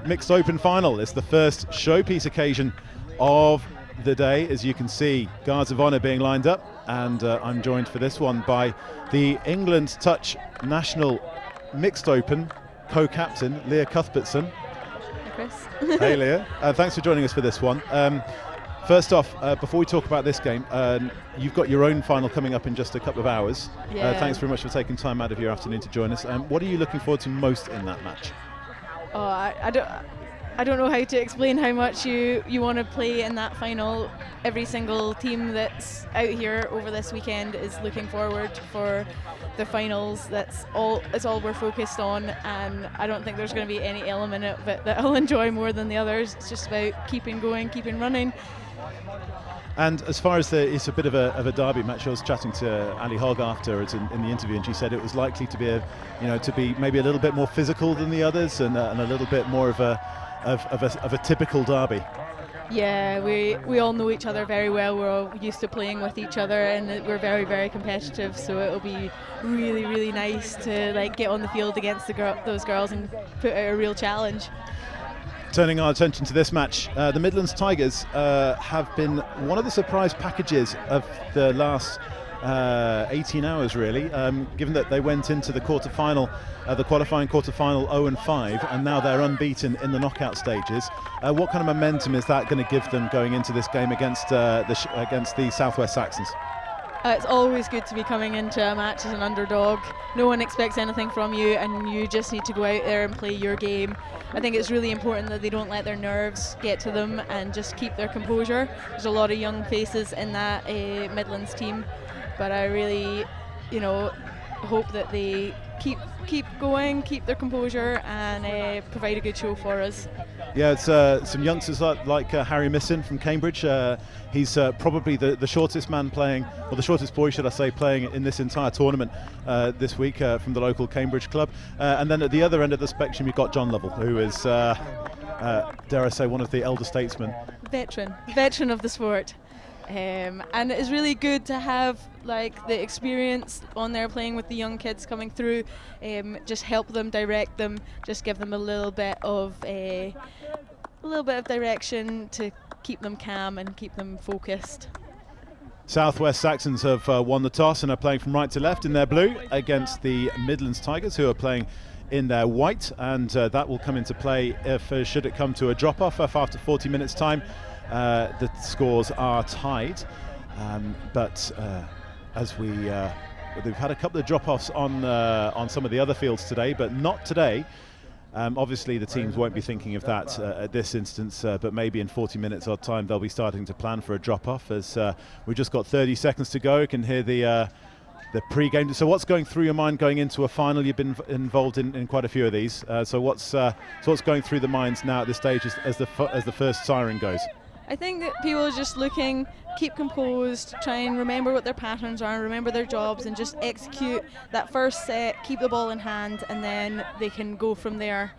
Mixed Open final. It's the first showpiece occasion of the day. As you can see, guards of honour being lined up, and I'm joined for this one by the England Touch National Mixed Open co-captain, Leah Cuthbertson. Hey, Chris. Hey, Leah. Thanks for joining us for this one. First off, before we talk about this game, you've got your own final coming up in just a couple of hours. Yeah. Thanks very much for taking time out of your afternoon to join us. What are you looking forward to most in that match? Oh, I don't know how to explain how much you want to play in that final. Every single team that's out here over this weekend is looking forward for the finals. It's all we're focused on, and I don't think there's going to be any element of it that I'll enjoy more than the others. It's just about keeping going, keeping running. And as far as it's a bit of a derby match, I was chatting to Ali Hogg afterwards in the interview, and she said it was likely to be maybe a little bit more physical than the others, and a little bit more of a typical derby. Yeah, we all know each other very well. We're all used to playing with each other, and we're very, very competitive. So it'll be really, really nice to get on the field against those girls and put out a real challenge. Turning our attention to this match, the Midlands Tigers have been one of the surprise packages of the last 18 hours, really, given that they went into the quarter-final, the qualifying quarter-final 0-5, and now they're unbeaten in the knockout stages. What kind of momentum is that going to give them going into this game against the Southwest Saxons? It's always good to be coming into a match as an underdog. No one expects anything from you, and you just need to go out there and play your game. I think it's really important that they don't let their nerves get to them and just keep their composure. There's a lot of young faces in that Midlands team, but I really, hope that they keep going, keep their composure, and provide a good show for us. Yeah, it's some youngsters like Harry Misson from Cambridge. He's probably the shortest man playing, or the shortest boy, should I say, playing in this entire tournament this week from the local Cambridge club. And then at the other end of the spectrum, you've got John Lovell, who is, dare I say, one of the elder statesmen. Veteran of the sport. And it's really good to have the experience on there playing with the young kids coming through. Just help them, direct them, just give them a little bit of direction to keep them calm and keep them focused. Southwest Saxons have won the toss and are playing from right to left in their blue against the Midlands Tigers, who are playing in their white, and that will come into play if should it come to a drop-off after 40 minutes time. The scores are tied, but as we've had a couple of drop-offs on some of the other fields today, but not today. Obviously the teams won't be thinking of that at this instance, but maybe in 40 minutes odd time they'll be starting to plan for a drop-off, as we've just got 30 seconds to go. You can hear the pre-game. So what's going through your mind going into a final? You've been involved in quite a few of these. So what's going through the minds now at this stage as the first siren goes? I think that people are just looking, keep composed, try and remember what their patterns are, remember their jobs, and just execute that first set, keep the ball in hand, and then they can go from there.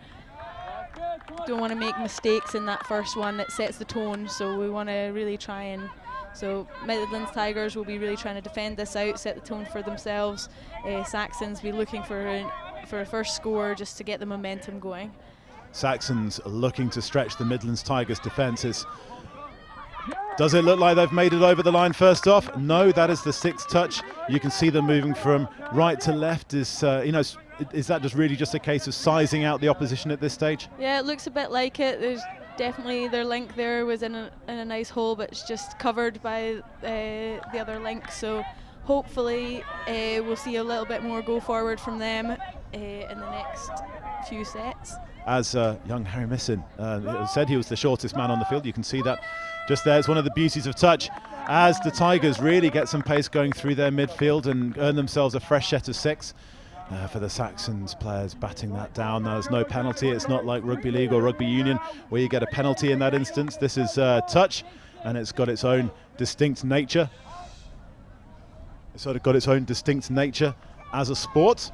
Don't want to make mistakes in that first one. It sets the tone, so we want to really try and... So Midlands Tigers will be really trying to defend this out, set the tone for themselves. Saxons be looking for a first score just to get the momentum going. Saxons looking to stretch the Midlands Tigers' defences. Does it look like they've made it over the line first off? No, that is the sixth touch. You can see them moving from right to left. Is that just really just a case of sizing out the opposition at this stage? Yeah, it looks a bit like it. There's definitely their link there was in a nice hole, but it's just covered by the other link. So hopefully we'll see a little bit more go forward from them in the next few sets. As young Harry Misson said, he was the shortest man on the field. You can see that just there. It's one of the beauties of touch, as the Tigers really get some pace going through their midfield and earn themselves a fresh set of six. For the Saxons players batting that down. There's no penalty. It's not like rugby league or rugby union where you get a penalty in that instance. This is touch, and it's got its own distinct nature. It's sort of got its own distinct nature as a sport.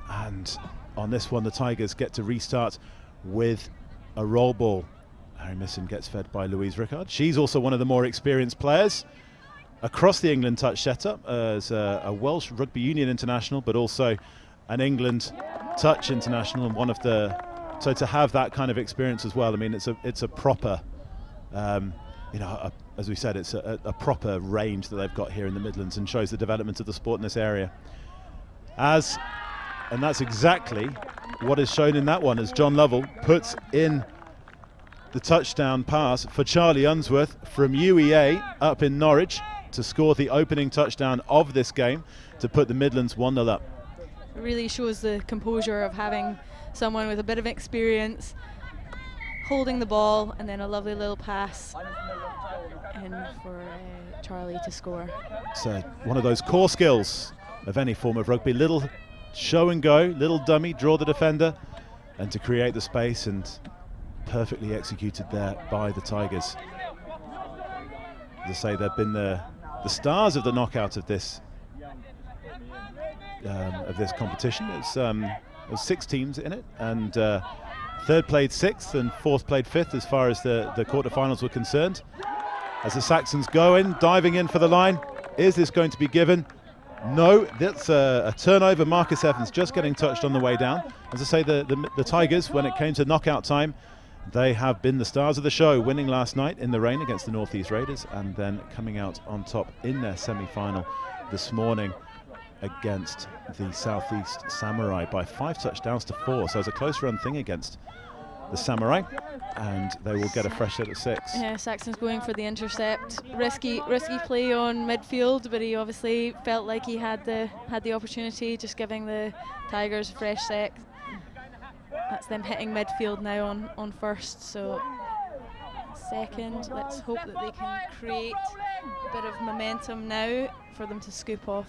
And on this one, the Tigers get to restart with a roll ball. Harry Misson gets fed by Louise Rickard. She's also one of the more experienced players across the England touch setup, as a Welsh rugby union international, but also an England touch international, and one of the So to have that kind of experience as well, I mean, it's a proper, as we said, it's a proper range that they've got here in the Midlands, and shows the development of the sport in this area. And that's exactly what is shown in that one, as John Lovell puts in the touchdown pass for Charlie Unsworth from UEA up in Norwich to score the opening touchdown of this game to put the Midlands 1-0 up. It really shows the composure of having someone with a bit of experience holding the ball, and then a lovely little pass in for Charlie to score. So one of those core skills of any form of rugby, little show and go, little dummy, draw the defender, and to create the space, and perfectly executed there by the Tigers. As I say, they've been the stars of the knockout of this competition. There's 6 teams in it, and third played 6th and fourth played 5th as far as the quarterfinals were concerned. As the Saxons go in, diving in for the line. Is this going to be given? No, that's a turnover. Marcus Evans just getting touched on the way down. As I say, the Tigers, when it came to knockout time, they have been the stars of the show, winning last night in the rain against the North East Raiders, and then coming out on top in their semi-final this morning against the South East Samurai by 5 touchdowns to 4. So it's a close run thing against the Samurai, and they will get a fresh hit at 6. Yeah, Saxon's going for the intercept. Risky play on midfield, but he obviously felt like he had the opportunity, just giving the Tigers a fresh set. That's them hitting midfield now on first, so second. Let's hope that they can create a bit of momentum now for them to scoop off.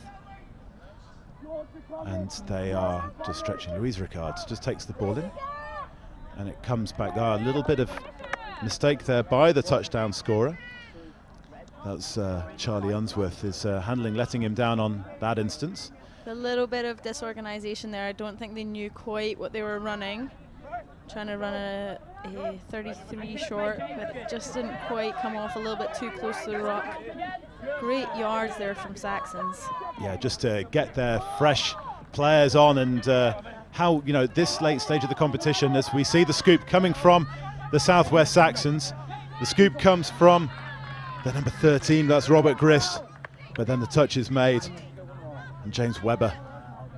And they are just stretching. Louise Ricard just takes the ball in, and it comes back. A little bit of mistake there by the touchdown scorer. That's Charlie Unsworth is handling, letting him down on that instance. A little bit of disorganisation there. I don't think they knew quite what they were running. Trying to run a 33 short, but it just didn't quite come off, a little bit too close to the rock. Great yards there from Saxons. Yeah, just to get their fresh players on, and how, this late stage of the competition, as we see the scoop coming from the Southwest Saxons. The scoop comes from the number 13, that's Robert Grist, but then the touch is made. And James Webber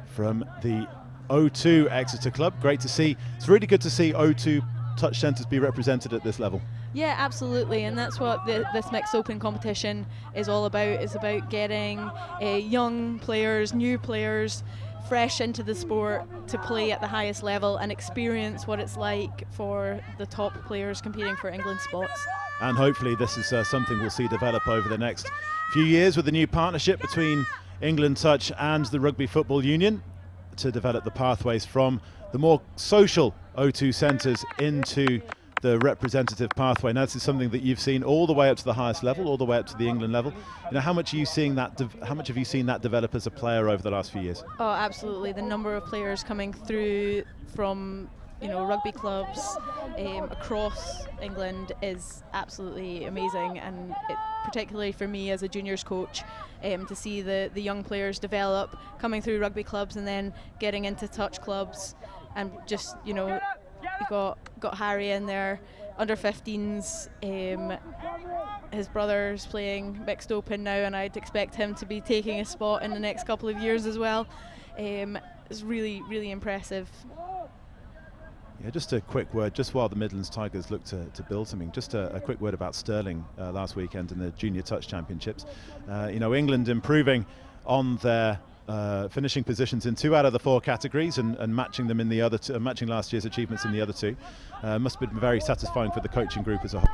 from the O2 Exeter club. Great to see. It's really good to see O2 touch centres be represented at this level. Yeah, absolutely, and that's what this mixed open competition is all about. It's about getting young players, new players, fresh into the sport to play at the highest level and experience what it's like for the top players competing for England spots. And hopefully this is something we'll see develop over the next few years with the new partnership between England Touch and the Rugby Football Union to develop the pathways from the more social O2 centres into the representative pathway. Now, this is something that you've seen all the way up to the highest level, all the way up to the England level. How much are you seeing that? How much have you seen that develop as a player over the last few years? Oh, absolutely. The number of players coming through from rugby clubs across England is absolutely amazing, and particularly for me as a juniors coach, to see the young players develop, coming through rugby clubs and then getting into touch clubs, and just you got Harry in there, under 15s. His brother's playing mixed open now, and I'd expect him to be taking a spot in the next couple of years as well. It's really, really impressive. Yeah, just a quick word, just while the Midlands Tigers look to build something, just a quick word about Stirling last weekend in the Junior Touch Championships. England improving on their finishing positions in 2 out of the 4 categories, and matching them in the other two, matching last year's achievements in the other 2. Must have been very satisfying for the coaching group as a whole.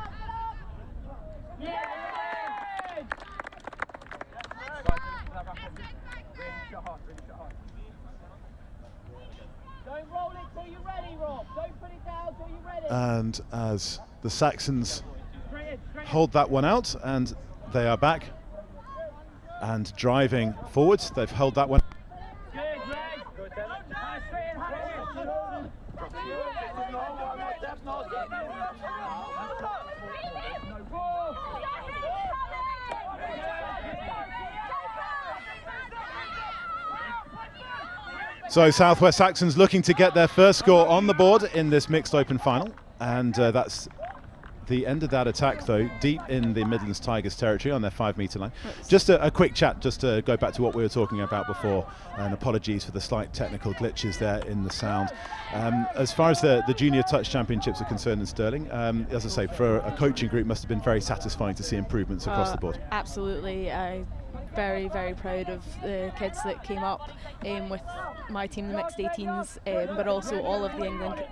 And as the Saxons hold that one out, and they are back and driving forwards, they've held that one. So South West Saxons looking to get their first score on the board in this mixed open final, and that's the end of that attack, though, deep in the Midlands Tigers territory on their 5 metre line. Just a quick chat, just to go back to what we were talking about before, and apologies for the slight technical glitches there in the sound. As far as the Junior Touch Championships are concerned in Stirling, as I say, for a coaching group, must have been very satisfying to see improvements across the board. Absolutely. Very, very proud of the kids that came up with my team, the mixed 18s, but also all of the England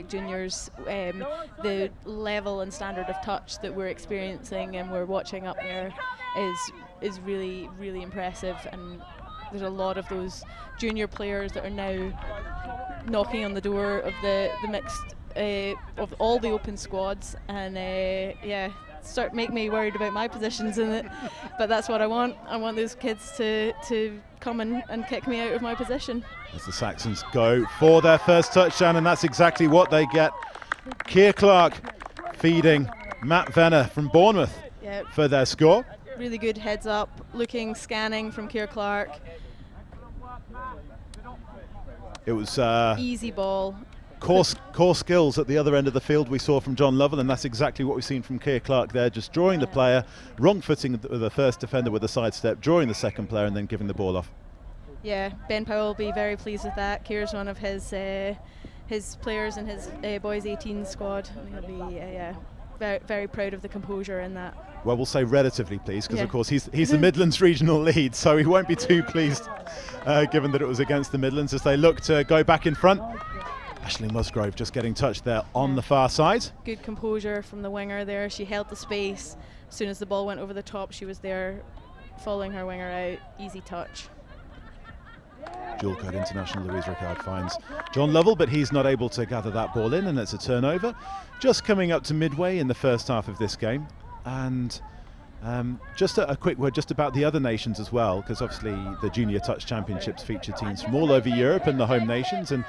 juniors. The level and standard of touch that we're experiencing and we're watching up there is really, really impressive, and there's a lot of those junior players that are now knocking on the door of the mixed of all the open squads, and make me worried about my positions in it, but that's what I want. I want those kids to come and kick me out of my position. As the Saxons go for their first touchdown, and that's exactly what they get. Keir Clark feeding Matt Venner from Bournemouth for their score. Really good heads up, scanning from Keir Clark. It was easy ball. Core skills at the other end of the field we saw from John Lovell, and that's exactly what we've seen from Keir Clark there, just drawing the player, wrong footing the first defender with a sidestep, drawing the second player and then giving the ball off. Yeah, Ben Powell will be very pleased with that. Keir's one of his players in his boys 18 squad, and he'll be very, very proud of the composure in that. Well, we'll say relatively pleased, because of course he's the Midlands regional lead, so he won't be too pleased given that it was against the Midlands as they look to go back in front. Ashley Musgrove just getting touched there on the far side. Good composure from the winger there. She held the space. As soon as the ball went over the top, she was there following her winger out. Easy touch. Dual card international Louise Ricard finds John Lovell, but he's not able to gather that ball in, and it's a turnover. Just coming up to midway in the first half of this game. And just a quick word just about the other nations as well, because obviously the Junior Touch Championships feature teams from all over Europe and the home nations, and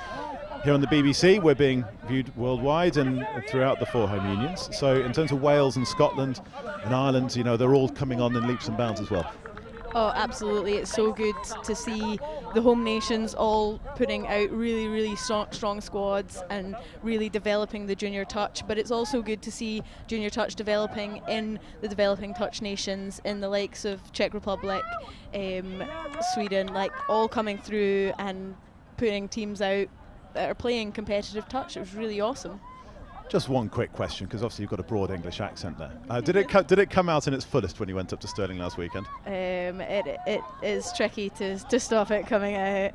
here on the BBC we're being viewed worldwide and throughout the 4 home unions. So in terms of Wales and Scotland and Ireland, they're all coming on in leaps and bounds as well. Oh, absolutely. It's so good to see the home nations all putting out really, really strong squads and really developing the junior touch. But it's also good to see junior touch developing in the developing touch nations, in the likes of Czech Republic, Sweden, all coming through and putting teams out that are playing competitive touch. It was really awesome. Just one quick question, because obviously you've got a broad English accent there. Did it come out in its fullest when you went up to Stirling last weekend? It is tricky to stop it coming out.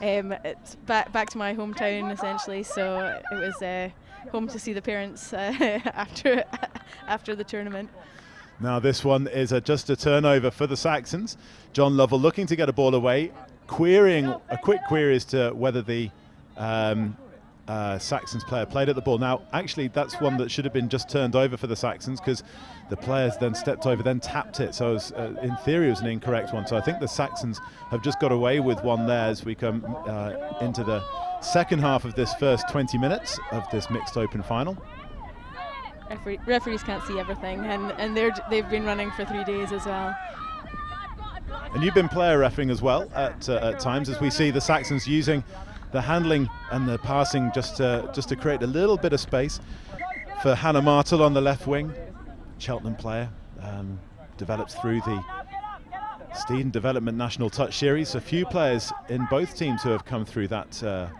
It's back to my hometown essentially, so it was home to see the parents after the tournament. Now this one is just a turnover for the Saxons. John Lovell looking to get a ball away, a quick query as to whether the Saxons player played at the ball. Now actually that's one that should have been just turned over for the Saxons, because the players then stepped over, then tapped it, so it was, in theory it was an incorrect one. So I think the Saxons have just got away with one there as we come into the second half of this first 20 minutes of this mixed open final. Referees can't see everything, and they've been running for 3 days as well. And you've been player refereeing as well at times, as we see the Saxons using the handling and the passing just to create a little bit of space for Hannah Martel on the left wing. Cheltenham player, develops through the Steedon Development National Touch Series. A few players in both teams who have come through that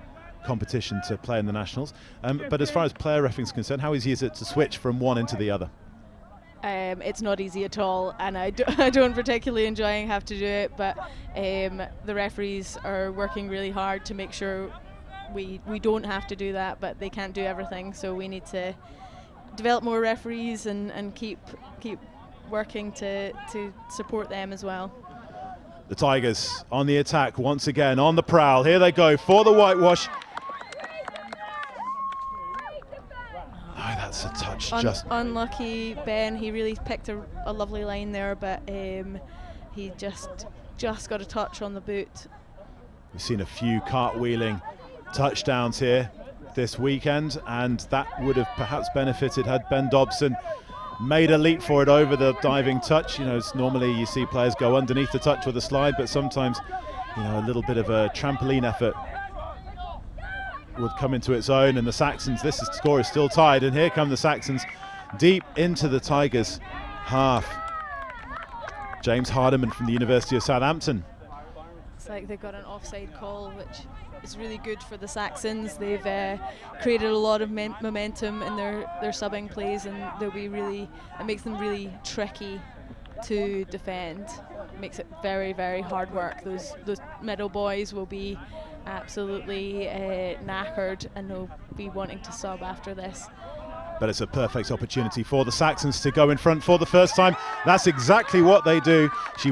competition to play in the Nationals. But as far as player refereeing is concerned, how easy is it to switch from one into the other? It's not easy at all, and I don't particularly enjoy having to do it, but the referees are working really hard to make sure we don't have to do that, but they can't do everything, so we need to develop more referees and keep working to support them as well. The Tigers on the attack once again, on the prowl. Here they go for the whitewash. That's a touch. Unlucky Ben. He really picked a lovely line there, but he just got a touch on the boot. We've seen a few cartwheeling touchdowns here this weekend, and that would have perhaps benefited had Ben Dobson made a leap for it over the diving touch. It's normally you see players go underneath the touch with a slide, but sometimes a little bit of a trampoline effort would come into its own, and the Saxons, score is still tied, and here come the Saxons deep into the Tigers half. James Hardiman from the University of Southampton. It's like they've got an offside call, which is really good for the Saxons. They've created a lot of momentum in their subbing plays, and it makes them really tricky to defend. It makes it very, very hard work. Those middle boys will be absolutely knackered, and they'll be wanting to sub after this. But it's a perfect opportunity for the Saxons to go in front for the first time. That's exactly what they do. She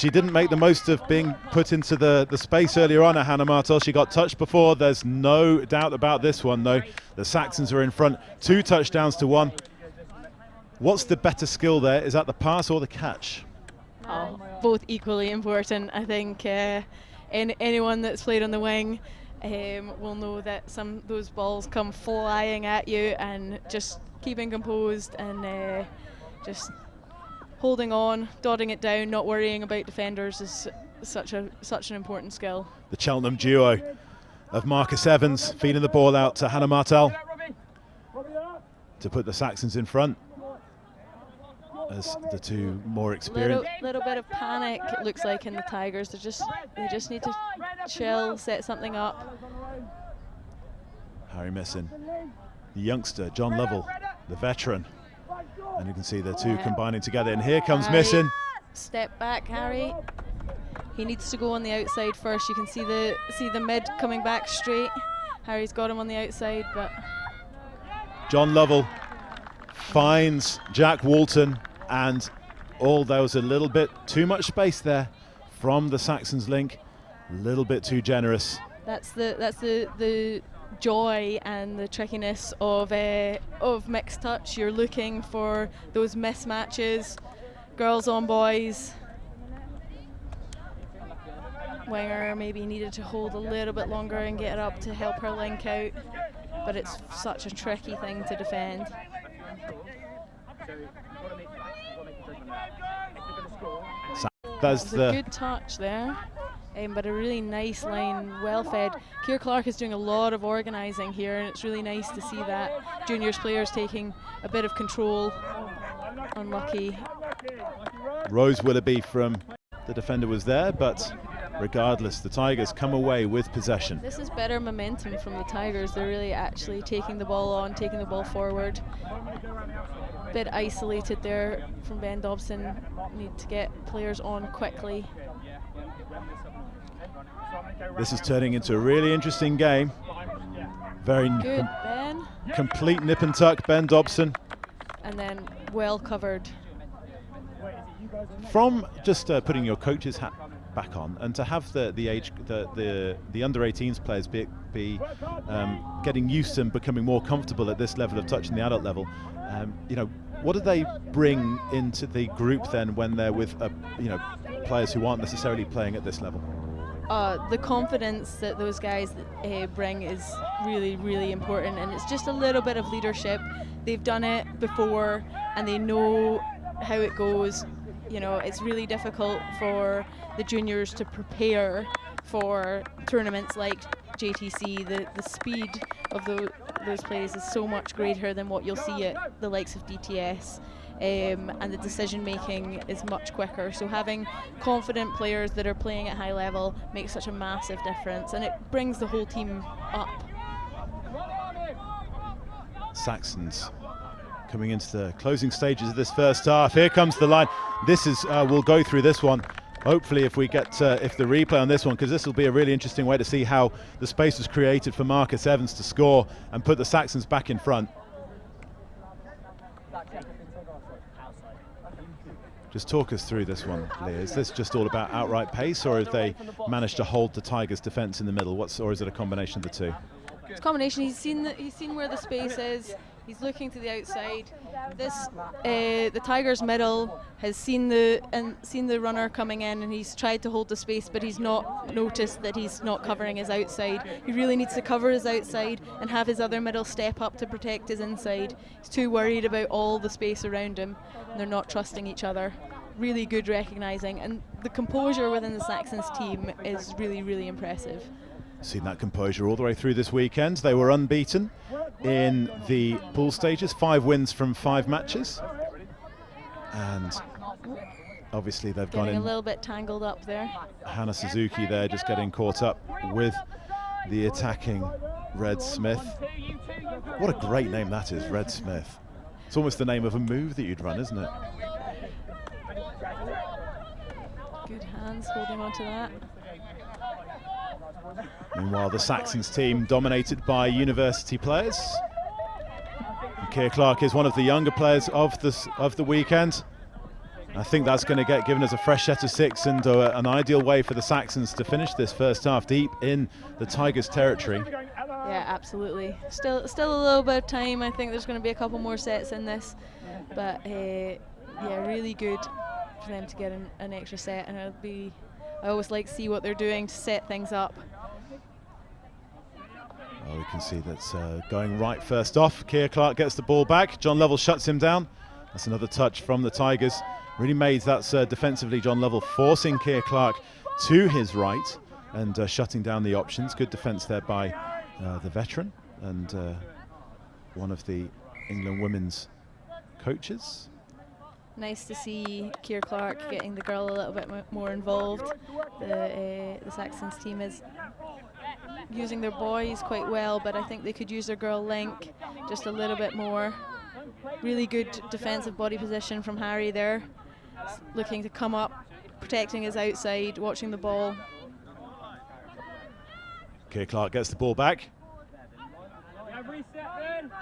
didn't make the most of being put into the space earlier on at Hannah Martel. She got touched before. There's no doubt about this one, though. The Saxons are in front, 2 touchdowns to 1. What's the better skill there? Is that the pass or the catch? Oh, both equally important. I think anyone that's played on the wing will know that those balls come flying at you, and just keeping composed and just holding on, dotting it down, not worrying about defenders is such an important skill. The Cheltenham duo of Marcus Evans feeding the ball out to Hannah Martel to put the Saxons in front, as the two more experienced. Little bit of panic, it looks like, in the Tigers. They just need to chill, set something up. Harry Messing, the youngster, John Lovell, the veteran, and you can see the two combining together. And here comes Messing. Step back, Harry. He needs to go on the outside first. You can see the mid coming back straight. Harry's got him on the outside, but John Lovell finds Jack Walton, and there was a little bit too much space there from the Saxons link, a little bit too generous. That's the joy and the trickiness of mixed touch. You're looking for those mismatches, girls on boys. Winger maybe needed to hold a little bit longer and get it up to help her link out, but it's such a tricky thing to defend. That's a good touch there, but a really nice line, well fed. Keir Clark is doing a lot of organising here, and it's really nice to see that juniors players taking a bit of control. Unlucky. Rose Willoughby from the defender was there, but regardless, the Tigers come away with possession. This is better momentum from the Tigers. They're really actually taking the ball on, taking the ball forward. Bit isolated there from Ben Dobson. Need to get players on quickly. This is turning into a really interesting game. Very good, Ben. Complete nip and tuck, Ben Dobson. And then well covered. From just putting your coach's hat back on, and to have the under 18s players be getting used to and becoming more comfortable at this level of touch in the adult level, what do they bring into the group then when they're with players who aren't necessarily playing at this level? The confidence that those guys bring is really, really important, and it's just a little bit of leadership. They've done it before and they know how it goes. It's really difficult for the juniors to prepare for tournaments like JTC. The speed of those plays is so much greater than what you'll see at the likes of DTS, and the decision making is much quicker. So having confident players that are playing at high level makes such a massive difference, and it brings the whole team up. Saxons coming into the closing stages of this first half. Here comes the line. This is we'll go through this one. Hopefully, if we get if the replay on this one, because this will be a really interesting way to see how the space was created for Marcus Evans to score and put the Saxons back in front. Just talk us through this one, Leah. Is this just all about outright pace, or have they managed to hold the Tigers' defence in the middle? Or is it a combination of the two? It's a combination. He's seen where the space is. He's looking to the outside. The Tigers' middle has seen the runner coming in, and he's tried to hold the space, but he's not noticed that he's not covering his outside. He really needs to cover his outside and have his other middle step up to protect his inside. He's too worried about all the space around him, and they're not trusting each other. really good recognising, and the composure within the Saxons team is really, really impressive. Seen that composure all the way through this weekend. They were unbeaten in the pool stages, 5 wins from 5 matches. And obviously they've gone in. A little bit tangled up there. Hannah Suzuki there just getting caught up with the attacking Red Smith. What a great name that is, Red Smith. It's almost the name of a move that you'd run, isn't it? Good hands holding on to that. Meanwhile, the Saxons team dominated by university players. And Keir Clark is one of the younger players of the weekend. I think that's going to get given as a fresh set of 6 and an ideal way for the Saxons to finish this first half deep in the Tigers' territory. Yeah, absolutely. Still a little bit of time. I think there's going to be a couple more sets in this, but yeah, really good for them to get an extra set. And I always like to see what they're doing to set things up. Well, we can see that's going right first off. Keir Clark gets the ball back. John Lovell shuts him down. That's another touch from the Tigers. Really made that defensively, John Lovell forcing Keir Clark to his right and shutting down the options. Good defence there by the veteran and one of the England women's coaches. Nice to see Keir Clark getting the girl a little bit more involved. The Saxons team is using their boys quite well, but I think they could use their girl link just a little bit more. Really good defensive body position from Harry there. Looking to come up, protecting his outside, watching the ball. Keir Clark gets the ball back.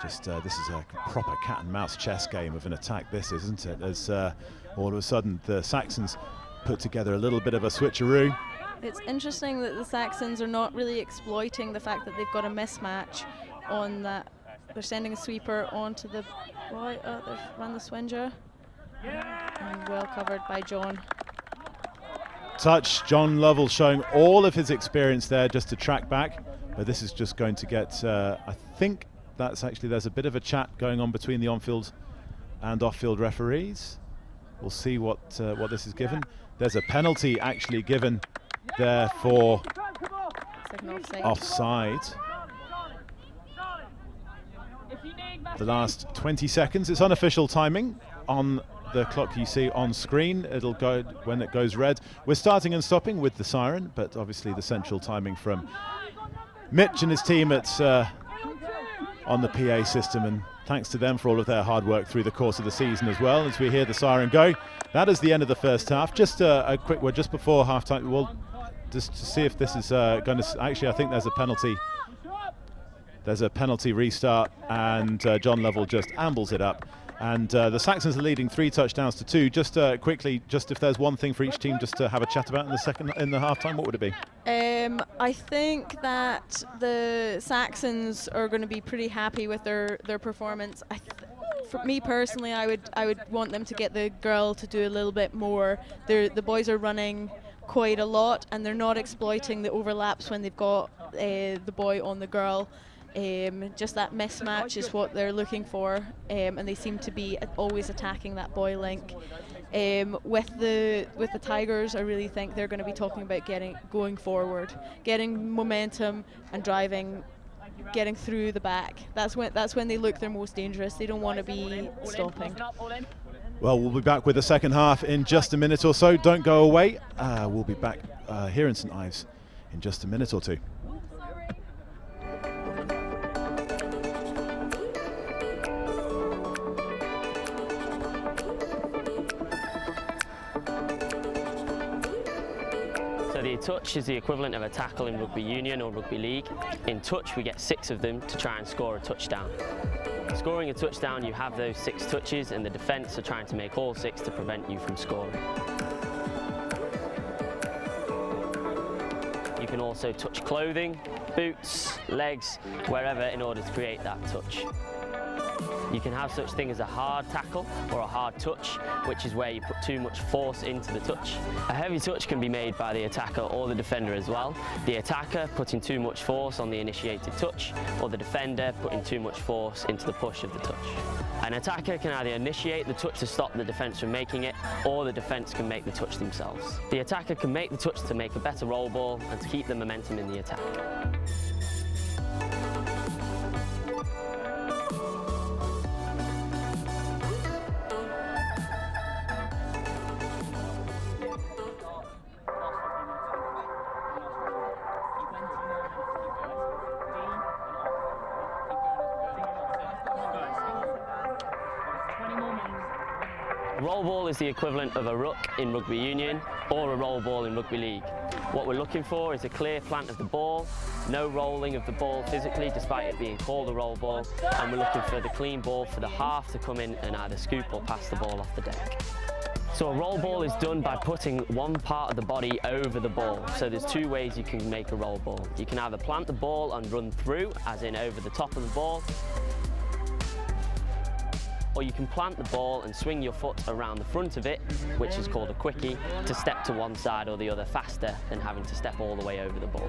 Just this is a proper cat and mouse chess game of an attack, this isn't it? As all of a sudden the Saxons put together a little bit of a switcheroo. It's interesting that the Saxons are not really exploiting the fact that they've got a mismatch on that. They're sending a sweeper onto the boy. They've run the Swinger. And well covered by John. Touch, John Lovell showing all of his experience there just to track back. But this is just going to get, I think that's actually, there's a bit of a chat going on between the on-field and off-field referees. We'll see what this is given. There's a penalty actually given there for offside. The last 20 seconds, it's unofficial timing on the clock you see on screen. It'll go when it goes red. We're starting and stopping with the siren, but obviously the central timing from Mitch and his team at on the PA system, and thanks to them for all of their hard work through the course of the season as well. As we hear the siren go, that is the end of the first half. Just a quick word just before half-time. Well, just to see if this is going to... Actually, I think there's a penalty. There's a penalty restart, and John Lovell just ambles it up. And the Saxons are leading 3 touchdowns to 2. Just quickly, just if there's one thing for each team just to have a chat about in the half-time, what would it be? I think that the Saxons are going to be pretty happy with their performance. For me personally, I would want them to get the girl to do a little bit more. The boys are running quite a lot, and they're not exploiting the overlaps when they've got the boy on the girl. Just that mismatch is what they're looking for, and they seem to be always attacking that boy link. With the Tigers, I really think they're going to be talking about going forward, getting momentum and driving, getting through the back. That's when they look their most dangerous. They don't want to be stopping. Well, we'll be back with the second half in just a minute or so. Don't go away. We'll be back here in St Ives in just a minute or two. So the touch is the equivalent of a tackle in rugby union or rugby league. In touch, we get 6 of them to try and score a touchdown. Scoring a touchdown, you have those 6 touches, and the defence are trying to make all 6 to prevent you from scoring. You can also touch clothing, boots, legs, wherever in order to create that touch. You can have such thing as a hard tackle or a hard touch, which is where you put too much force into the touch. A heavy touch can be made by the attacker or the defender as well. The attacker putting too much force on the initiated touch, or the defender putting too much force into the push of the touch. An attacker can either initiate the touch to stop the defence from making it, or the defence can make the touch themselves. The attacker can make the touch to make a better roll ball and to keep the momentum in the attack. A roll ball is the equivalent of a ruck in rugby union or a roll ball in rugby league. What we're looking for is a clear plant of the ball, no rolling of the ball physically despite it being called a roll ball, and we're looking for the clean ball for the half to come in and either scoop or pass the ball off the deck. So a roll ball is done by putting one part of the body over the ball. So there's two ways you can make a roll ball. You can either plant the ball and run through, as in over the top of the ball, or you can plant the ball and swing your foot around the front of it, which is called a quickie, to step to one side or the other faster than having to step all the way over the ball.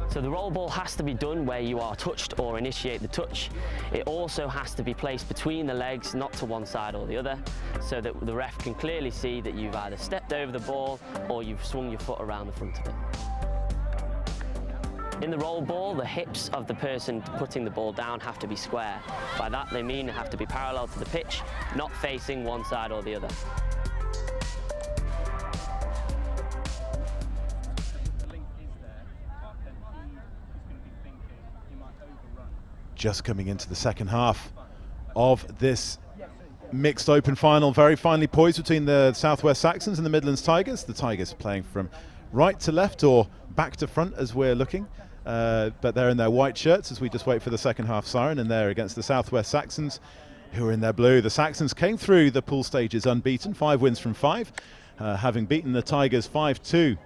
So the roll ball has to be done where you are touched or initiate the touch. It also has to be placed between the legs, not to one side or the other, so that the ref can clearly see that you've either stepped over the ball or you've swung your foot around the front of it. In the roll ball, the hips of the person putting the ball down have to be square. By that they mean they have to be parallel to the pitch, not facing one side or the other. Just coming into the second half of this mixed open final, very finely poised between the Southwest Saxons and the Midlands Tigers. The Tigers playing from right to left or back to front as we're looking. But they're in their white shirts as we just wait for the second half siren, and they're against the Southwest Saxons, who are in their blue. The Saxons came through the pool stages unbeaten, 5 wins from 5, having beaten the Tigers 5-2.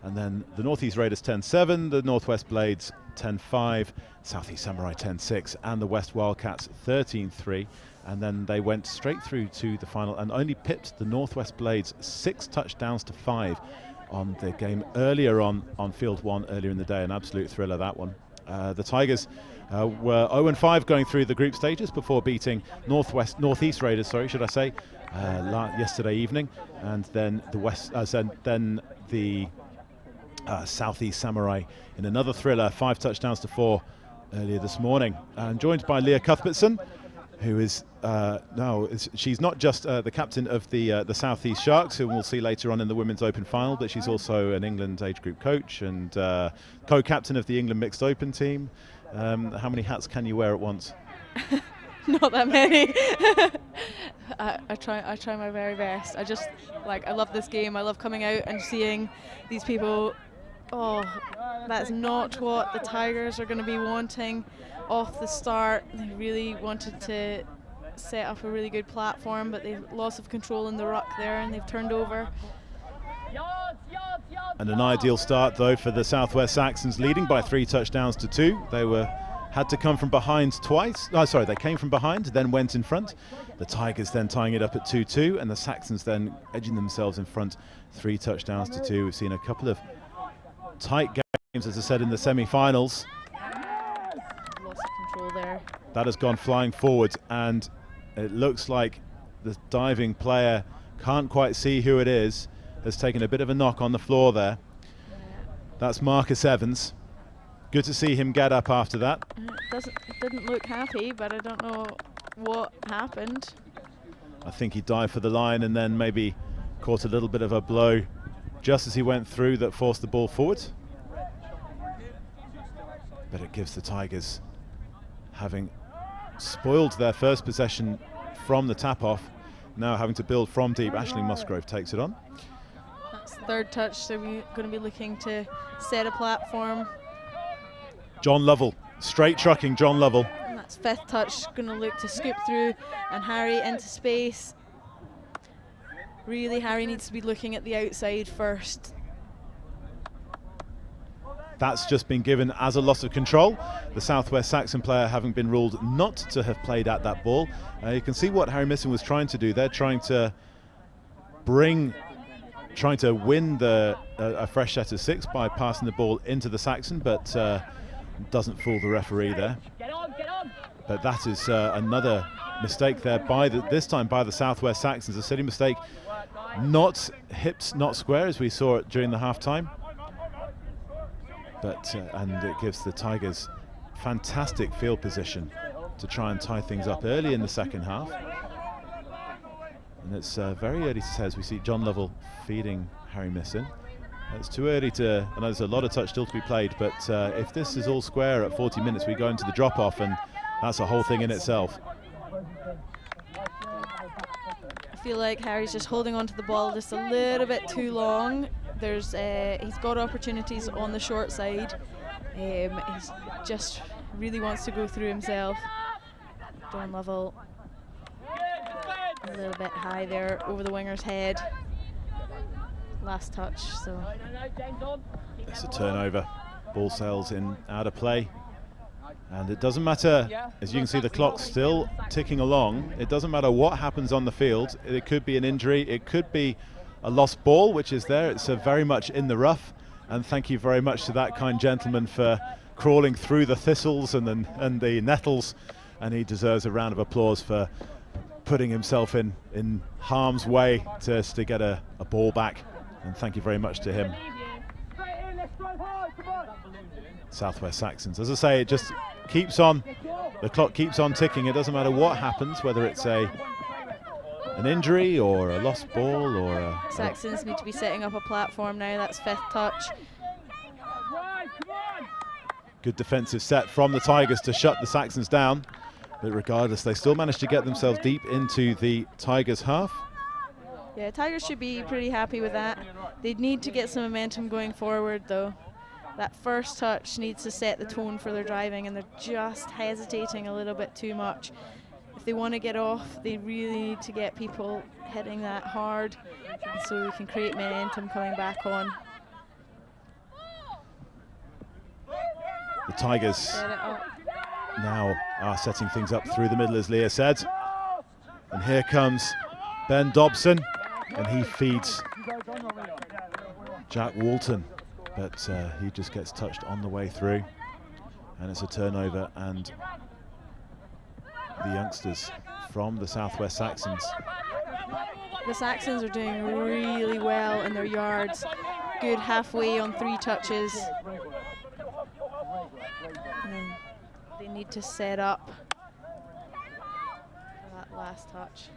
And then the Northeast Raiders 10-7, the Northwest Blades 10-5, Southeast Samurai 10-6, and the West Wildcats 13-3. And then they went straight through to the final and only pipped the Northwest Blades 6 touchdowns to 5 on the game earlier on field 1 earlier in the day. An absolute thriller, that one. The Tigers were 0-5 going through the group stages before beating Northeast Raiders, should I say, yesterday evening, and then the Southeast Samurai in another thriller, 5 touchdowns to 4 earlier this morning. And joined by Leah Cuthbertson, who is she's not just the captain of the Southeast Sharks, who we'll see later on in the Women's Open final, but she's also an England age group coach and co-captain of the England Mixed Open team. How many hats can you wear at once? Not that many. I try my very best. I love this game. I love coming out and seeing these people. Oh, that's not what the Tigers are going to be wanting off the start. They really wanted to set up a really good platform, but they've loss of control in the ruck there and they've turned over. And an ideal start though for the Southwest Saxons, leading by 3 touchdowns to 2. They had to come from behind twice. They came from behind, then went in front. The Tigers then tying it up at 2-2, and the Saxons then edging themselves in front, 3 touchdowns to 2. We've seen a couple of tight games, as I said, in the semi-finals. Loss of control there. That has gone flying forward, and it looks like the diving player can't quite see who it is, has taken a bit of a knock on the floor there. That's Marcus Evans. Good to see him get up after that. Didn't look happy, but I don't know what happened. I think he dived for the line and then maybe caught a little bit of a blow just as he went through that forced the ball forward. But it gives the Tigers, having spoiled their first possession from the tap-off, now having to build from deep. Ashley Musgrove takes it on. That's the 3rd touch, so we're going to be looking to set a platform. John Lovell, straight trucking John Lovell. And that's 5th touch, going to look to scoop through and Harry into space. Really, Harry needs to be looking at the outside first. that's just been given as a loss of control. The Southwest Saxon player having been ruled not to have played at that ball. You can see what Harry Misson was trying to do. They're trying to win a fresh set of 6 by passing the ball into the Saxon, but doesn't fool the referee there. But that is another mistake there this time by the Southwest Saxons. A silly mistake, not hips, not square, as we saw it during the half-time. But and it gives the Tigers fantastic field position to try and tie things up early in the second half. And it's very early to say, as we see John Lovell feeding Harry Misson. It's too early to, I know there's a lot of touch still to be played, but if this is all square at 40 minutes, we go into the drop-off, and that's a whole thing in itself. I feel like Harry's just holding on to the ball just a little bit too long. He's got opportunities on the short side. He's just really wants to go through himself. John Lovell a little bit high there over the winger's head. Last touch, so. It's a turnover. Ball sails in out of play. And it doesn't matter, as you can see the clock still ticking along, it doesn't matter what happens on the field. It could be an injury, it could be a lost ball, which is there. It's very much in the rough. And thank you very much to that kind gentleman for crawling through the thistles and the nettles. And he deserves a round of applause for putting himself in harm's way to get a ball back. And thank you very much to him. Southwest Saxons, as I say, it just keeps on, the clock keeps on ticking. It doesn't matter what happens, whether it's an injury or a lost ball or a... Saxons need to be setting up a platform now. That's 5th touch. Good defensive set from the Tigers to shut the Saxons down, but regardless, they still managed to get themselves deep into the Tigers' half. Yeah, Tigers should be pretty happy with that. They'd need to get some momentum going forward, though. That first touch needs to set the tone for their driving, and they're just hesitating a little bit too much. If they want to get off, they really need to get people hitting that hard, so we can create momentum coming back on. The Tigers now are setting things up through the middle, as Leah said. And here comes Ben Dobson, and he feeds Jack Walton, but he just gets touched on the way through, and it's a turnover. And the youngsters from the Southwest Saxons. The Saxons are doing really well in their yards. Good halfway on 3 touches. And they need to set up for that last touch.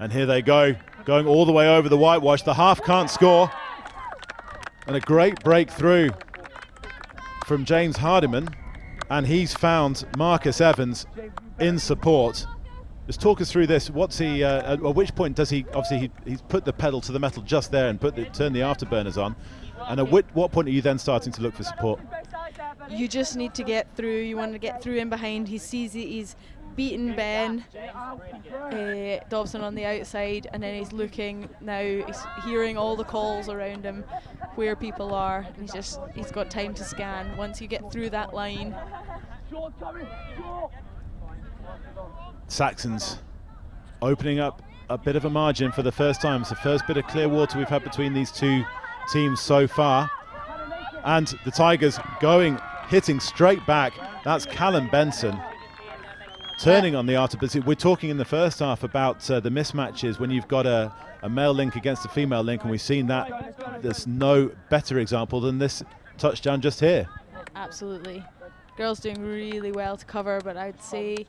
And here they go, going all the way over the whitewash. The half can't score. And a great breakthrough from James Hardiman. And he's found Marcus Evans in support. Just talk us through this. What's he? At which point does he? Obviously, he's put the pedal to the metal just there and turn the afterburners on. And at what point are you then starting to look for support? You just need to get through. You want to get through in behind. He sees it. He's beaten Ben Dobson on the outside, and then he's looking now. He's hearing all the calls around him, where people are. And he's got time to scan. Once you get through that line. Saxons opening up a bit of a margin for the first time. It's the first bit of clear water we've had between these two teams so far. And the Tigers hitting straight back. That's Callum Benson turning on the afterburners. We're talking in the first half about the mismatches when you've got a male link against a female link, and we've seen that. There's no better example than this touchdown just here. Absolutely. Girls doing really well to cover, but I'd say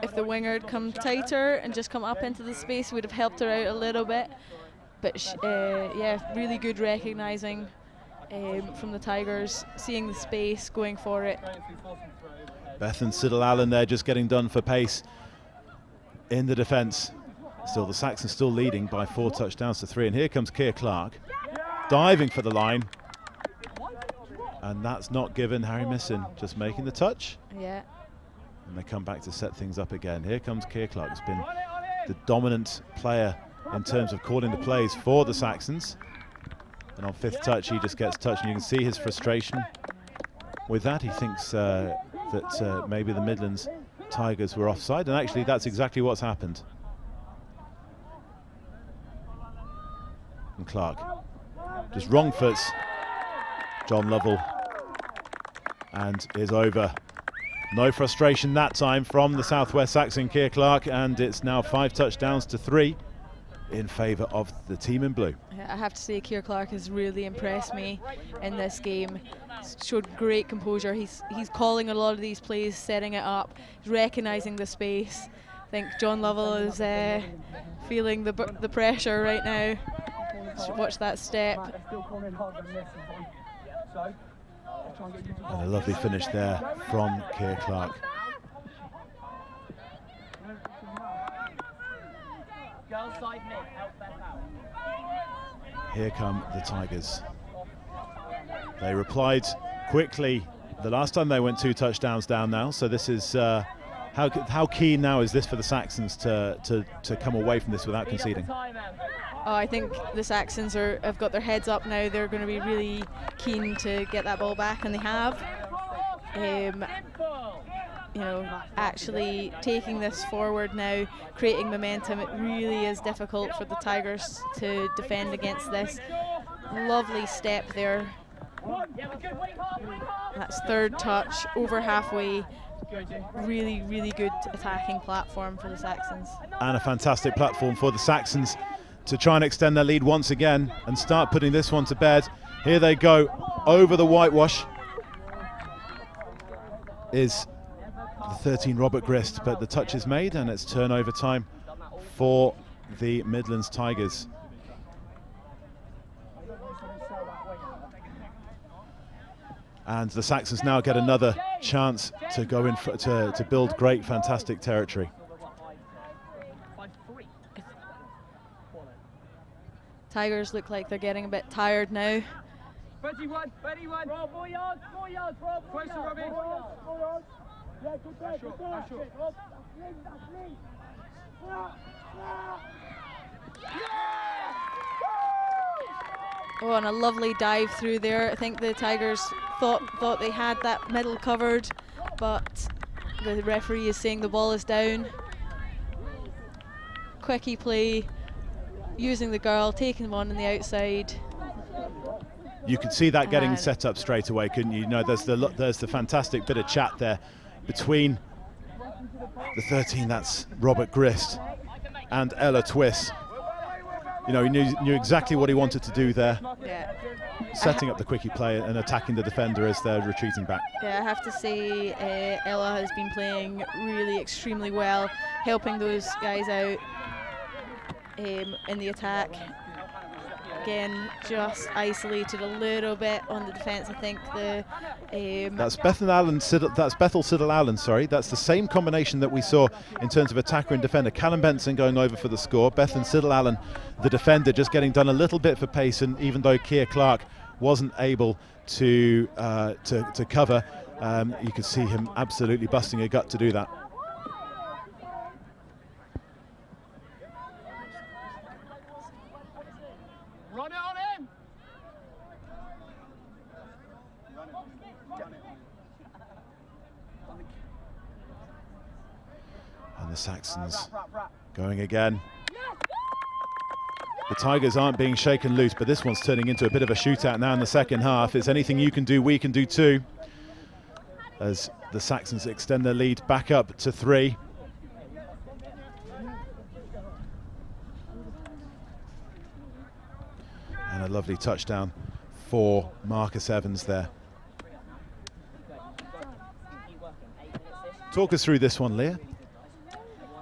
if the winger had come tighter and just come up into the space, would have helped her out a little bit. But yeah, really good recognising from the Tigers, seeing the space, going for it. Bethan Siddle-Allen there just getting done for pace in the defence. Still, the Saxons still leading by 4 touchdowns to 3. And here comes Keir Clark, diving for the line. And that's not given Harry Misson, just making the touch. Yeah. And they come back to set things up again. Here comes Keir Clark, who's been the dominant player in terms of calling the plays for the Saxons. And on 5th touch, he just gets touched, and you can see his frustration with that. He thinks that maybe the Midlands Tigers were offside, and actually that's exactly what's happened. And Clark just wrong foots John Lovell, and is over. No frustration that time from the Southwest Saxon Keir Clark, and it's now 5 touchdowns to 3 in favour of the team in blue. I have to say, Keir Clark has really impressed me in this game. He's showed great composure. He's calling a lot of these plays, setting it up, he's recognising the space. I think John Lovell is feeling the pressure right now. Watch that step. And a lovely finish there from Keir Clark. Here come the Tigers. They replied quickly the last time they went 2 touchdowns down now, so this is how keen now is this for the Saxons to come away from this without conceding? Oh, I think the Saxons have got their heads up now. They're going to be really keen to get that ball back, and they have. You know, actually taking this forward now, creating momentum. It really is difficult for the Tigers to defend against this. Lovely step there. That's 3rd touch, over halfway. Really, really good attacking platform for the Saxons. And a fantastic platform for the Saxons to try and extend their lead once again and start putting this one to bed. Here they go, over the whitewash is the 13 Robert Grist, but the touch is made and it's turnover time for the Midlands Tigers. And the Saxons now get another chance to go in to build great, fantastic territory. Tigers look like they're getting a bit tired now. 21. Rob, 4 yards, 4 yards, Rob. Closer, Robbie. 4 yards. Yeah, good there, good there. Rob, that's me. Oh, and a lovely dive through there. I think the Tigers thought they had that middle covered, but the referee is saying the ball is down. Quickie play, using the girl, taking them on the outside. You could see that getting set up straight away, couldn't you? You know, there's the fantastic bit of chat there between the 13, that's Robert Grist, and Ella Twiss. You know, he knew exactly what he wanted to do there. Yeah. Setting up the quickie play and attacking the defender as they're retreating back. Yeah, I have to say Ella has been playing really extremely well, helping those guys out in the attack. Again, just isolated a little bit on the defence. I think that's Bethel Siddle Allen. Sorry, that's the same combination that we saw in terms of attacker and defender. Callum Benson going over for the score. Bethel Siddle Allen, the defender, just getting done a little bit for pace. And even though Keir Clark wasn't able to cover, you could see him absolutely busting a gut to do that. The Saxons going again. The Tigers aren't being shaken loose, but this one's turning into a bit of a shootout now in the second half. It's anything you can do, we can do too, as the Saxons extend their lead back up to 3. And a lovely touchdown for Marcus Evans there. Talk us through this one, Leah.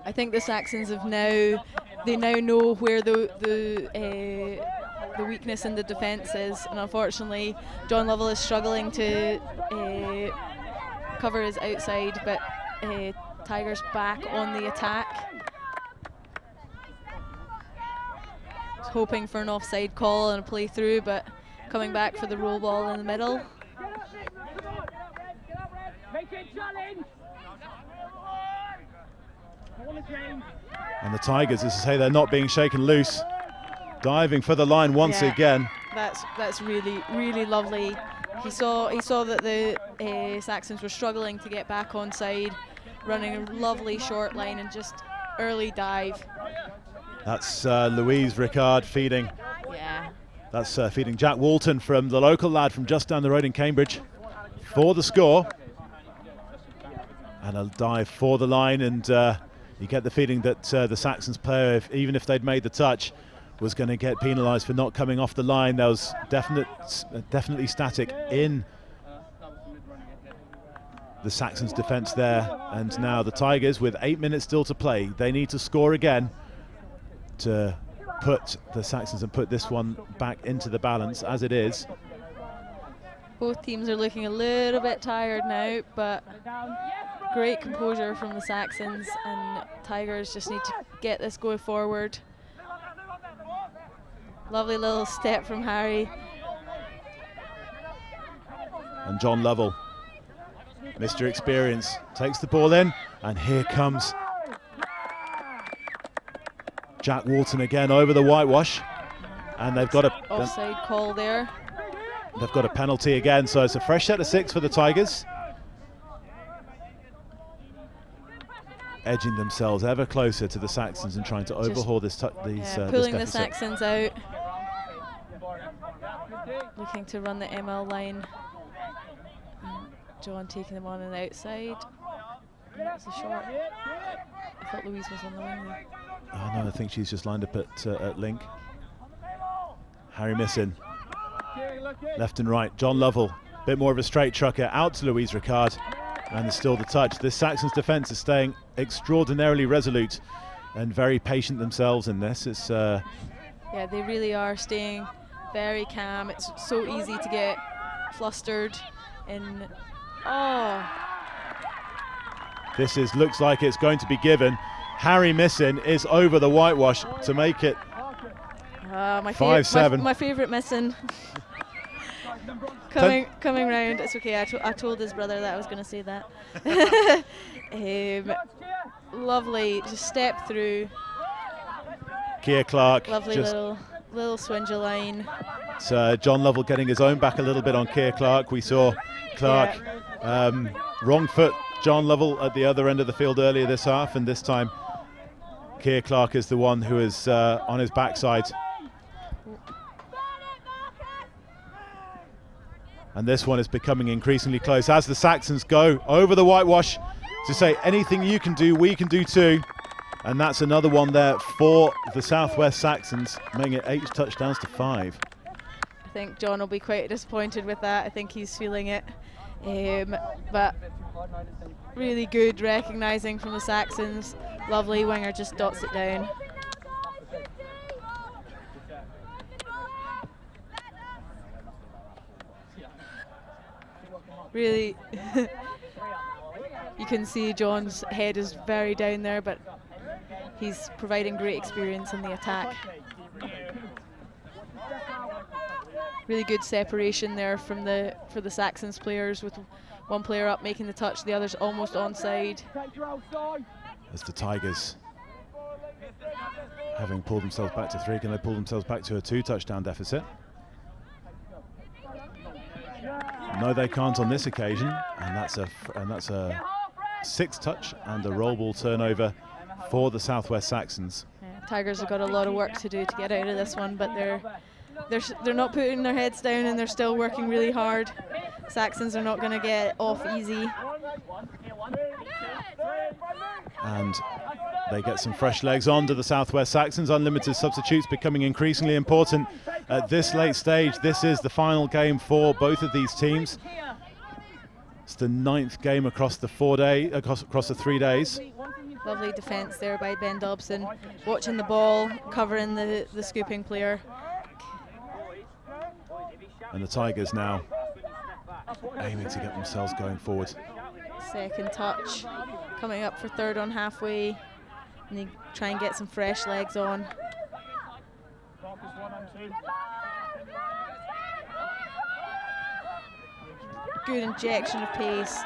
I think the Saxons have now know where the weakness in the defence is, and unfortunately John Lovell is struggling to cover his outside, but Tigers back on the attack. Hoping for an offside call and a play through, but coming back for the roll ball in the middle. Make it challenge. And the Tigers, as I say, they're not being shaken loose. Diving for the line once again. That's really lovely. He saw that the Saxons were struggling to get back on side, running a lovely short line and just early dive. That's Louise Ricard feeding. Yeah. That's feeding Jack Walton from the local lad from just down the road in Cambridge for the score. And a dive for the line, and you get the feeling that the Saxons player, even if they'd made the touch, was going to get penalised for not coming off the line. There was definitely static in the Saxons' defence there. And now the Tigers, with 8 minutes still to play, they need to score again to put the Saxons and put this one back into the balance as it is. Both teams are looking a little bit tired now, but great composure from the Saxons, and Tigers just need to get this going forward. Lovely little step from Harry. And John Lovell, Mr. Experience, takes the ball in, and here comes Jack Walton again over the whitewash, and they've got a offside call there. They've got a penalty again, so it's a fresh set of 6 for the Tigers. Edging themselves ever closer to the Saxons and trying to overhaul pulling the Saxons out. Looking to run the ML line. John taking them on the outside. That's a shot. I thought Louise was on the wing there. Oh no, I think she's just lined up at link. Harry missing. Left and right. John Lovell, bit more of a straight trucker out to Louise Ricard, and there's still the touch. This Saxons defence is staying extraordinarily resolute and very patient themselves in this. It's yeah, they really are staying very calm. It's so easy to get flustered. And this looks like it's going to be given. Harry missing is over the whitewash to make it 5-7. My favourite missing. coming round. It's okay. I told his brother that I was going to say that. Lovely, just step through. Keir Clark. Lovely little swinge line. So John Lovell getting his own back a little bit on Keir Clark. We saw Clark wrong foot John Lovell at the other end of the field earlier this half, and this time Keir Clark is the one who is on his backside. And this one is becoming increasingly close as the Saxons go over the whitewash to say anything you can do, we can do too. And that's another one there for the Southwest Saxons, making it 8 touchdowns to 5. I think John will be quite disappointed with that. I think he's feeling it. But really good recognising from the Saxons. Lovely, winger just dots it down. Really, you can see John's head is very down there, but he's providing great experience in the attack. Really good separation there for the Saxons players, with one player up making the touch, the other's almost onside. As the Tigers, having pulled themselves back to 3, can they pull themselves back to a 2-touchdown deficit? No, they can't on this occasion, and that's a 6th touch and a roll ball turnover for the Southwest Saxons. Yeah, Tigers have got a lot of work to do to get out of this one, but they're not putting their heads down, and they're still working really hard. Saxons are not going to get off easy. And they get some fresh legs on to the Southwest Saxons. Unlimited substitutes becoming increasingly important at this late stage. This is the final game for both of these teams. It's the 9th game across the 3 days. Lovely defence there by Ben Dobson, watching the ball, covering the scooping player. And the Tigers now aiming to get themselves going forward. Second touch, coming up for 3rd on halfway, and they try and get some fresh legs on. Good injection of pace.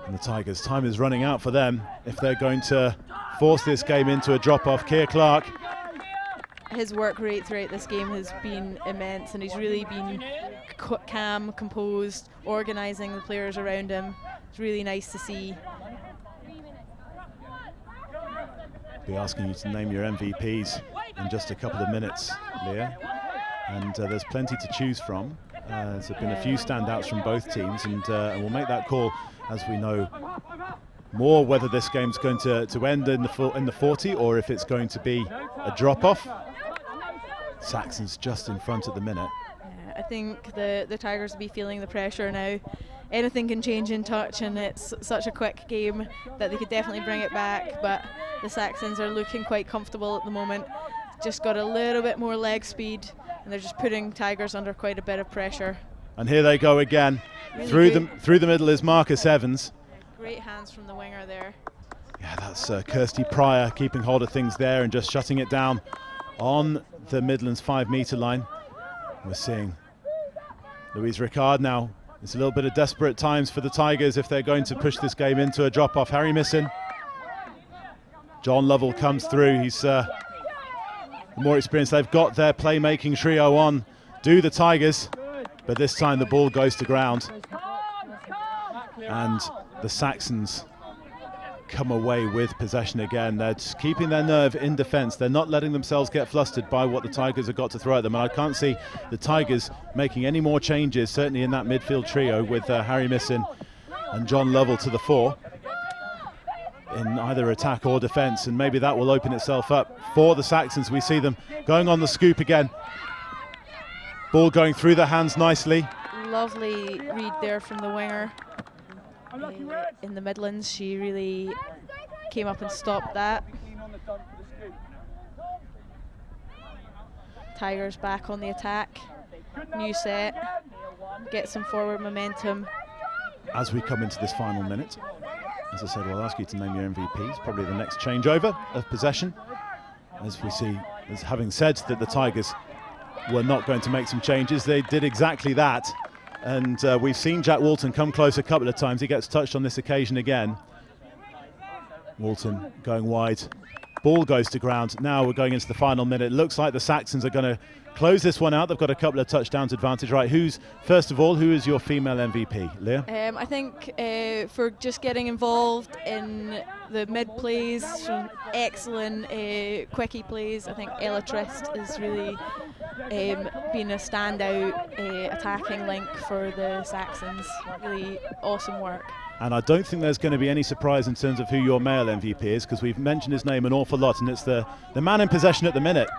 And the Tigers, time is running out for them if they're going to force this game into a drop-off. Keir Clark. His work rate throughout this game has been immense, and he's really been calm, composed, organising the players around him. It's really nice to see. Be asking you to name your MVPs in just a couple of minutes, Leah, and there's plenty to choose from. There's been a few standouts from both teams, and we'll make that call as we know more whether this game's going to end in the 40 or if it's going to be a drop-off. Saxons just in front at the minute. I think the Tigers will be feeling the pressure now. Anything can change in touch, and it's such a quick game that they could definitely bring it back, but the Saxons are looking quite comfortable at the moment. Just got a little bit more leg speed, and they're just putting Tigers under quite a bit of pressure. And here they go again. Really through the middle is Marcus Evans. Great hands from the winger there. Yeah, that's Kirsty Pryor keeping hold of things there and just shutting it down on the Midlands 5-metre line. We're seeing Louise Ricard now. It's a little bit of desperate times for the Tigers if they're going to push this game into a drop-off. Harry Missin. John Lovell comes through. He's more experienced. They've got their playmaking trio on. Do the Tigers. But this time the ball goes to ground. And the Saxons come away with possession again. They're just keeping their nerve in defence. They're not letting themselves get flustered by what the Tigers have got to throw at them. And I can't see the Tigers making any more changes, certainly in that midfield trio with Harry Missin and John Lovell to the fore in either attack or defence. And maybe that will open itself up for the Saxons. We see them going on the scoop again. Ball going through their hands nicely. Lovely read there from the winger. In the Midlands, she really came up and stopped that. Tigers back on the attack. New set. Get some forward momentum. As we come into this final minute, as I said, we'll ask you to name your MVPs. Probably the next changeover of possession. As we see, as having said that the Tigers were not going to make some changes, they did exactly that. And we've seen Jack Walton come close a couple of times. He gets touched on this occasion again. Walton going wide. Ball goes to ground. Now we're going into the final minute. Looks like the Saxons are going to close this one out. They've got a couple of touchdowns advantage. Right, first of all, who is your female MVP? Leah? I think for just getting involved in the mid plays, some excellent quickie plays, I think Ella Trist is really been a standout attacking link for the Saxons. Really awesome work. And I don't think there's going to be any surprise in terms of who your male MVP is, because we've mentioned his name an awful lot, and it's the man in possession at the minute.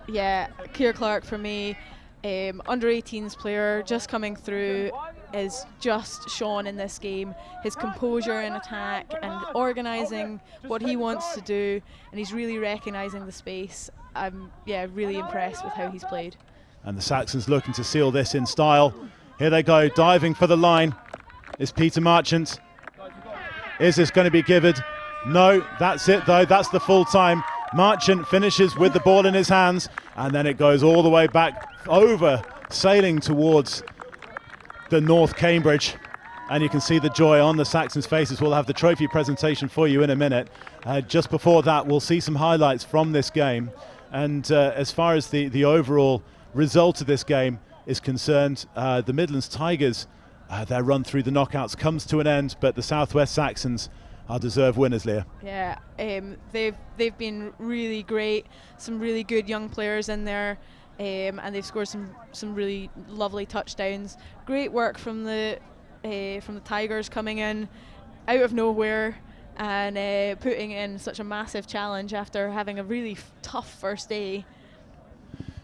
Yeah, Keir Clark for me, under 18s player, just coming through, is just shone in this game. His composure in attack and organising what he wants to do, and he's really recognising the space. I'm really impressed with how he's played. And the Saxons looking to seal this in style. Here they go, diving for the line is Peter Marchant. Is this going to be given? No, that's it though, that's the full time. Marchant finishes with the ball in his hands, and then it goes all the way back over, sailing towards the North Cambridge. And you can see the joy on the Saxons' faces. We'll have the trophy presentation for you in a minute. Just before that, we'll see some highlights from this game. And as far as the overall result of this game is concerned, the Midlands Tigers, their run through the knockouts comes to an end, but the Southwest Saxons are deserved winners, Leah. Yeah, they've been really great. Some really good young players in there, and they've scored some really lovely touchdowns. Great work from the Tigers coming in out of nowhere and putting in such a massive challenge after having a really tough first day.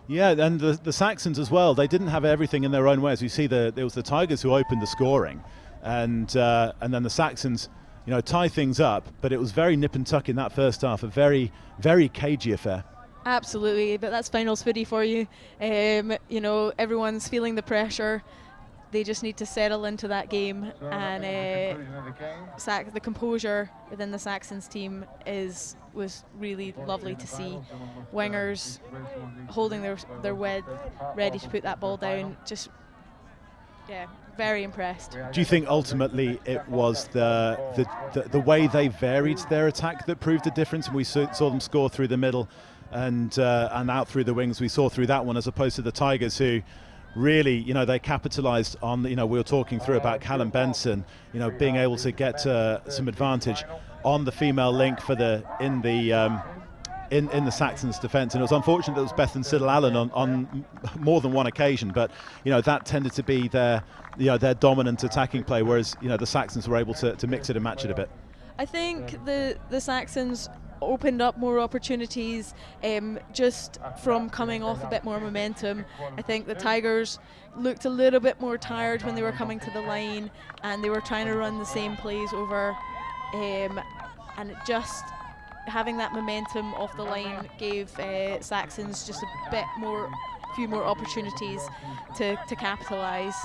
Yeah, and the Saxons as well, they didn't have everything in their own way. As we see, it was the Tigers who opened the scoring, and then the Saxons, tie things up, but it was very nip and tuck in that first half, a very, very cagey affair. Absolutely, but that's finals footy for you. Everyone's feeling the pressure. They just need to settle into that game, and the composure within the Saxons team was really lovely to see. Wingers holding their width, ready to put that ball down. Just Yeah, very impressed. Do you think ultimately it was the way they varied their attack that proved the difference? And we saw them score through the middle and out through the wings. We saw through that one, as opposed to the Tigers, who really, they capitalised on. We were talking through about Callum Benson, being able to get some advantage on the female link for in the Saxons' defence, and it was unfortunate that it was Bethan Siddle-Allen on more than one occasion, but that tended to be their dominant attacking play, whereas the Saxons were able to mix it and match it a bit. I think the Saxons opened up more opportunities just from coming off a bit more momentum. I think the Tigers looked a little bit more tired when they were coming to the line, and they were trying to run the same plays over, and it just having that momentum off the line gave Saxons just a few more opportunities to capitalise.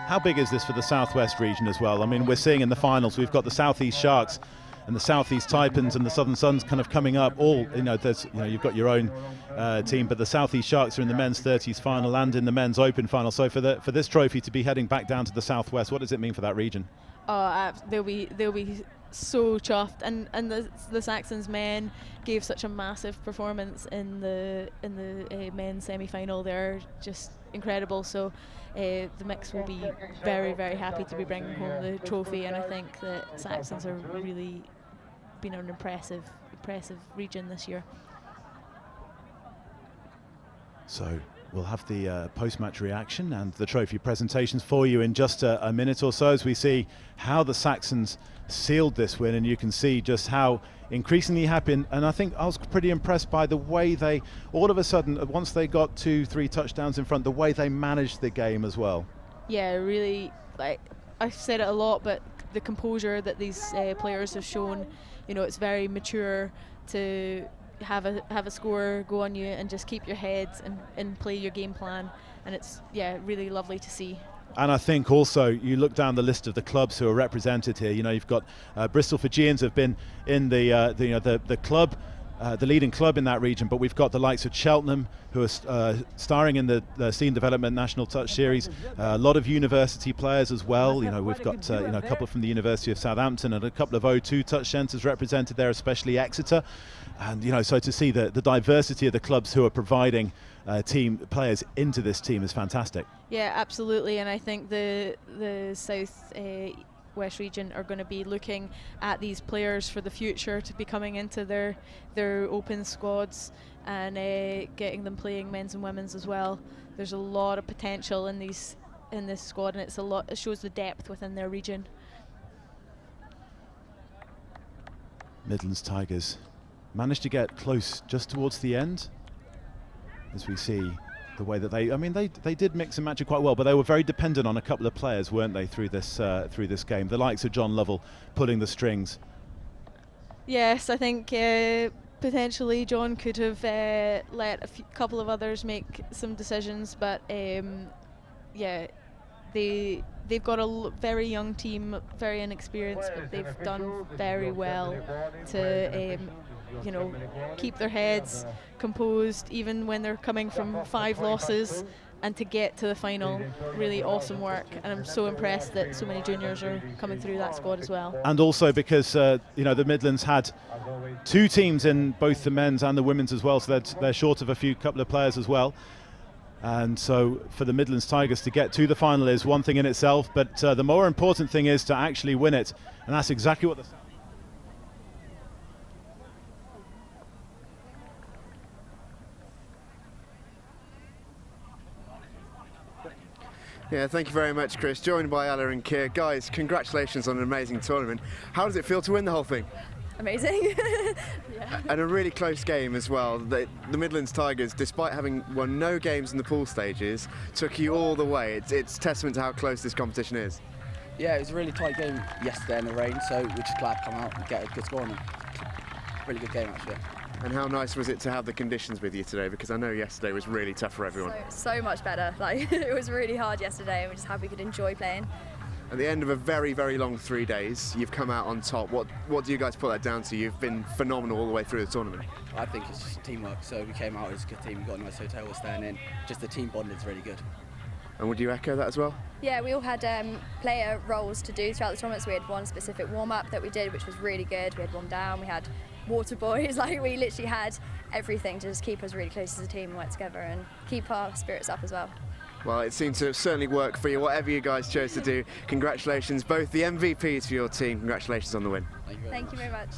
How big is this for the Southwest region as well? I mean, we're seeing in the finals we've got the Southeast Sharks and the Southeast Taipans and the Southern Suns kind of coming up. All you've got your own team, but the Southeast Sharks are in the men's 30s final and in the men's Open final. So for this trophy to be heading back down to the Southwest, what does it mean for that region? They'll be so chuffed, and the Saxons men gave such a massive performance in the men's semi-final. They're just incredible. So the mix will be very, very happy to be bringing home the trophy, and I think that Saxons are really been an impressive region this year. So we'll have the post-match reaction and the trophy presentations for you in just a minute or so, as we see how the Saxons sealed this win, and you can see just how increasingly happy, and I think I was pretty impressed by the way they all of a sudden, once they got 2-3 touchdowns in front, the way they managed the game as well. Yeah, really, I've said it a lot, but the composure that these players have shown, it's very mature to have a score go on you and just keep your heads and play your game plan, and it's really lovely to see. And I think also you look down the list of the clubs who are represented here. You've got Bristol Fijians have been in the club, the leading club in that region, but we've got the likes of Cheltenham who are starring in the Scene Development National Touch Series. A lot of university players as well. We've got a couple from the University of Southampton and a couple of O2 touch centres represented there, especially Exeter. And so to see the diversity of the clubs who are providing team players into this team is fantastic. Yeah, absolutely, and I think the South West region are going to be looking at these players for the future to be coming into their open squads and getting them playing men's and women's as well. There's a lot of potential in this squad, and it shows the depth within their region. Midlands Tigers managed to get close just towards the end, as we see the way that they did mix and match it quite well, but they were very dependent on a couple of players, weren't they, through this game? The likes of John Lovell pulling the strings. Yes, I think potentially John could have let a couple of others make some decisions, but they've got a very young team, very inexperienced, but they've done very well to keep their heads composed even when they're coming from 5 losses, and to get to the final. Really awesome work, and I'm so impressed that so many juniors are coming through that squad as well. And also because the Midlands had 2 teams in both the men's and the women's as well, so they're short of a couple of players as well. And so for the Midlands Tigers to get to the final is one thing in itself, but the more important thing is to actually win it, and that's exactly what the Yeah, thank you very much, Chris. Joined by Ella and Keir. Guys, congratulations on an amazing tournament. How does it feel to win the whole thing? Amazing. Yeah. And a really close game as well. The Midlands Tigers, despite having won no games in the pool stages, took you all the way. It's testament to how close this competition is. Yeah, it was a really tight game yesterday in the rain, so we're just glad to come out and get a good score on it. Really good game, actually. And how nice was it to have the conditions with you today? Because I know yesterday was really tough for everyone. So much better. It was really hard yesterday, and we're just happy we could enjoy playing. At the end of a very, very long 3 days, you've come out on top. What do you guys put that down to? You've been phenomenal all the way through the tournament. I think it's just teamwork. So we came out as a good team. We got a nice hotel, we're staying in. Just the team bonding's really good. And would you echo that as well? Yeah, we all had player roles to do throughout the tournament. So we had one specific warm-up that we did, which was really good. We had one down, we had water boys, like we literally had everything to just keep us really close as a team and work together and keep our spirits up as well. Well, it seems to certainly work for you, whatever you guys chose to do. Congratulations, both the MVPs for your team. Congratulations on the win. Thank you very much.